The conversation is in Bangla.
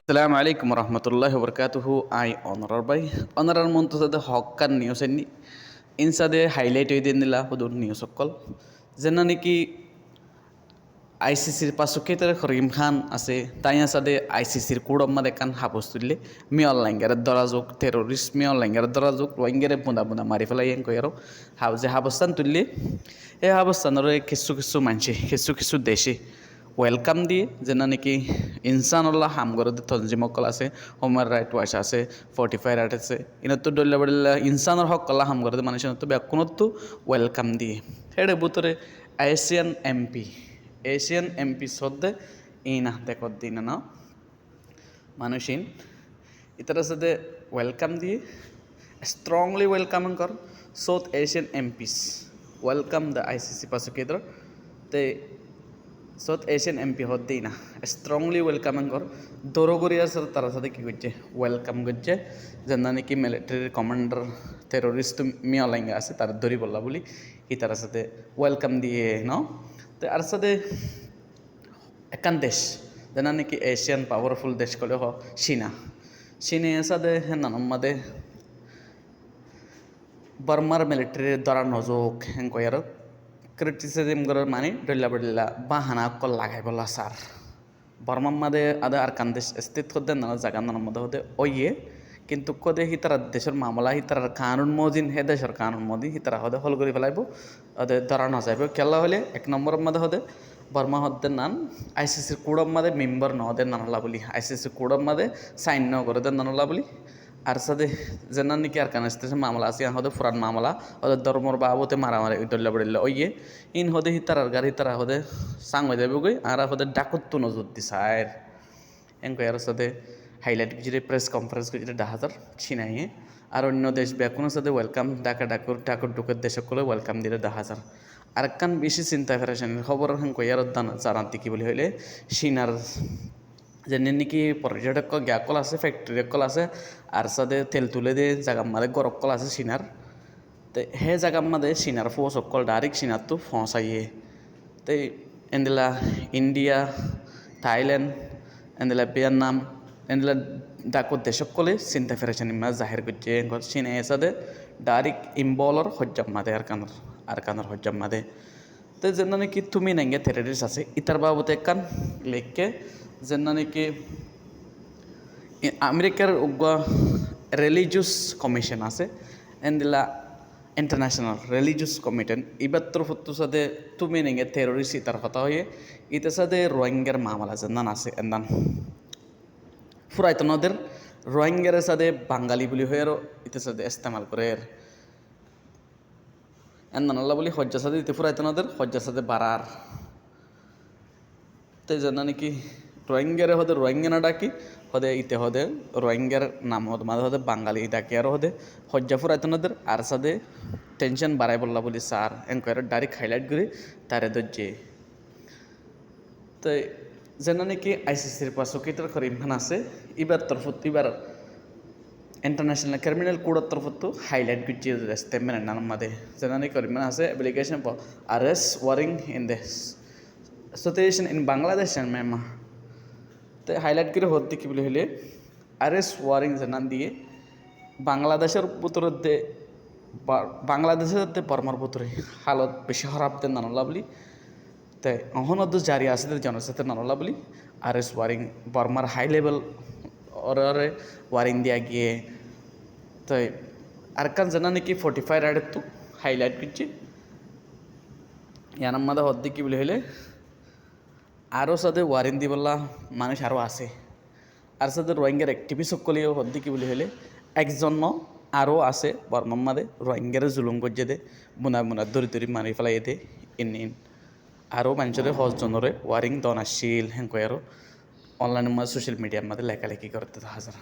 Assalamu alaikum warahmatullahi wabarakatuh. I honorar by honorar monto the hokkan news any inside the highlight within the lahudur news of call. Zenaniki ICC pasuketer Karim Khan ase Tanya Sade ICC Kudama de can hapostule me langer dorazuk terrorist me langer dorazuk wangere bunda marifala enquero house a habostan tulle a habostanore kisu manchi kisu deshi welcome দিয়ে যেন নাকি ইনসানুল্লাহ হামগরতে তঞ্জিমকল আছে হোমার রাইট ওয়াশ আছে 45 রাইট আছে ইনতো ডল্লা বডল্লা ইনসানর হক কল্লা হামগরতে মানুষের তো ব্যাকুণত্ব ওয়েলকাম দিয়ে হেডে বুতরে এশিয়ান এমপি সদ্দে ইনা দেখত দিন না মানুষিন ইতার সাথে ওয়েলকাম দিয়ে স্ট্রংলি ওয়েলকাম কর south Asian MPs welcome the ICC পাসুকেদর তে সাউথ এশিয়ান এমপি হতেই না স্ট্রংলি ওয়েলকামিং কর দৌড়গরিয়ার সাথে তার সাথে কী করছে ওয়েলকাম করছে যেন নাকি মিলিটারির কমান্ডার টেরোরিস্ট মিয়ালাইঙ্গা আছে তার ধরি বললা বলি ই তার সাথে ওয়েলকাম দিয়ে ন তো আর সাথে একান দেশ যেন নাকি এশিয়ান পাওয়ারফুল দেশ কলে হ চীনে সাথে হ্যাঁ নানম্মাদে বর্মার মিলিটারির দ্বারা নজক হ্যাঁ কয়ার ক্রিটিসিজম করার মানে ডল্লা বডল্লা বাহানা কল লাগাই বলা স্যার বর্মার মাদে আদে আর কান্দেশ স্থিত হতে নানা জায়গা নানার মধ্যে হতে ওইয়ে কিন্তু কদে হিতার দেশের মামলা হিতার কানুন মজিন হে দেশের কানুন মদি হিতারা হদে হল করে ফেলাইব ওদের ধরা না যাইব কেলা হলে এক নম্বরের মধ্যে হদে বর্মা হতে নান আইসিসির কুড়ম মাদে মেম্বার ন হদে নানলা বলি আইসিসির কুড়ম মাদে সাইন ন করে দেন নানলা বলি আর সাথে যেন নাকি আর কান আসতেছে মামলা আছে হদে ফুরান মামলা ওদের ধর্মর বাবতে মারামারি ডল্লা বডল্লা ওইয়ে ইন হদে হিতার গাড়ি হিতারা হদে সাং হয়ে যাবে গই আর হদে ডাকত্তু নজর দি সাইর এনকো আর সাথে হাইলাইট কিছু প্রেস কনফারেন্স কিছু 10,000 ছিনাইয়ে আর অন্য দেশ ব্যাকুনের সাথে ওয়েলকাম ডাকুর ডুকের দেশকলে ওয়েলকাম দিলে 10,000 আর কান বেশি চিন্তা ফেরাছেন খবর হেনকো আর জানান্তি কি বলি হইলে সিনার যেনে নাকি পর্যটক গ্যাকল আছে ফ্যাক্টরি কল আছে আর সাথে তেল তুলে দিয়ে জায়গা মাদে গরক কল আছে সিনার তো হে জায়গা মাদে সিনার ফোস অকল ডাইরেক্ট সিনার তো ফসাইয়ে তো এন্দিলা ইন্ডিয়া থাইল্যান্ড এন্দিলা ভিয়েতনাম এন্দিলা ডাকো দেশকলে চিন্তা ফেরেছেন ইমা জাহির করছে সিনে সাথে ডাইরেক্ট ইম্বলর হজ্জাম মাদে আর কানর হজ্জাম মাদে তো যেন নাকি তুমি নাঙ্গে থেরারিস্ট আছে ইতার বাবতে কান লেখকে যেন নাকি আমেরিকার রিলিজিয়াস কমিশন আছে এন্দিলা ইন্টারন্যাশনাল রিলিজিয়াস কমিশন ইবাত্তর ফত্তু সাথে তুমি নেগে টেরোরিস্ট ইতার কথা হয়ে ইতার সাথে রোহিঙ্গার মামলা যেন আছে এন্দান ফুরাইতনদের রোহিঙ্গার সাথে বাঙালি বলি হয়ে আরও ইতার সাথে ইস্তেমাল করে এন্দান আল্লাহ বলি হজ্জার সাথে ইতে ফুরাইতনদের হজ্জার সাথে বাড়ার তো যেন নাকি রোহিঙ্গারে হদে রোহিঙ্গা না ডাকি হদে ইতে হদে রোহিঙ্গার নাম হদে মাঝে হদে বাঙালি ডাকি আর হদে হজ্জা ফুরাইতনদের আর সাথে টেনশন বাড়াই বললা বলি স্যার এনকোয়ারি ডাইরেক্ট হাইলাইট করে তারে দজ্জে তো যেন নাকি আইসিসির পাশকিটার করিম খান আছে এবার এবার ইন্টারন্যাশনাল ক্রিমিনাল কোর্টের তরফত হাইলাইট করছে স্টেটমেন্ট নাম মাদে যেন নাকি করিম খান আছে application for arrest warrant in the situation in Bangladesh and Myanmar তো হাইলাইট করে হতে কি বলে হলে আরেস্ট ওয়ারিং জানান দিয়ে বাংলাদেশের ভিতরে বাংলাদেশের বর্মার ভিতরে হালত বেশি খারাপ দেন নানলা বলি তাই অহনদ জারি আছে জনসাধারণ নানলা বলি আরেস্ট ওয়ারিং বর্মার হাই লেভেল ওরে ওয়ারিং দিয়া গিয়ে তাই আর কান জানা নাকি 45 রাইডের তো হাইলাইট করছে ইয়ানার মাদা হদ্দি কি বলে হলে আরও সাথে ওয়ারিং দি বললা মানুষ আরও আছে আর সাথে রোহিঙ্গার অ্যাক্টিভিস্ট সকলেও হদ্দি কি বলে হলে একজন আরও আছে বর্মার মাদে রোহিঙ্গার জুলুম করছে দে বুনা দরি মারি ফেলাই দে ইন আরও মানুষের হজজনরে ওয়ারিং দনাশীল হেঁকো আরও অনলাইনের মাঝে সোশ্যাল মিডিয়ার মাঝে লেখালেখি করতে হাজার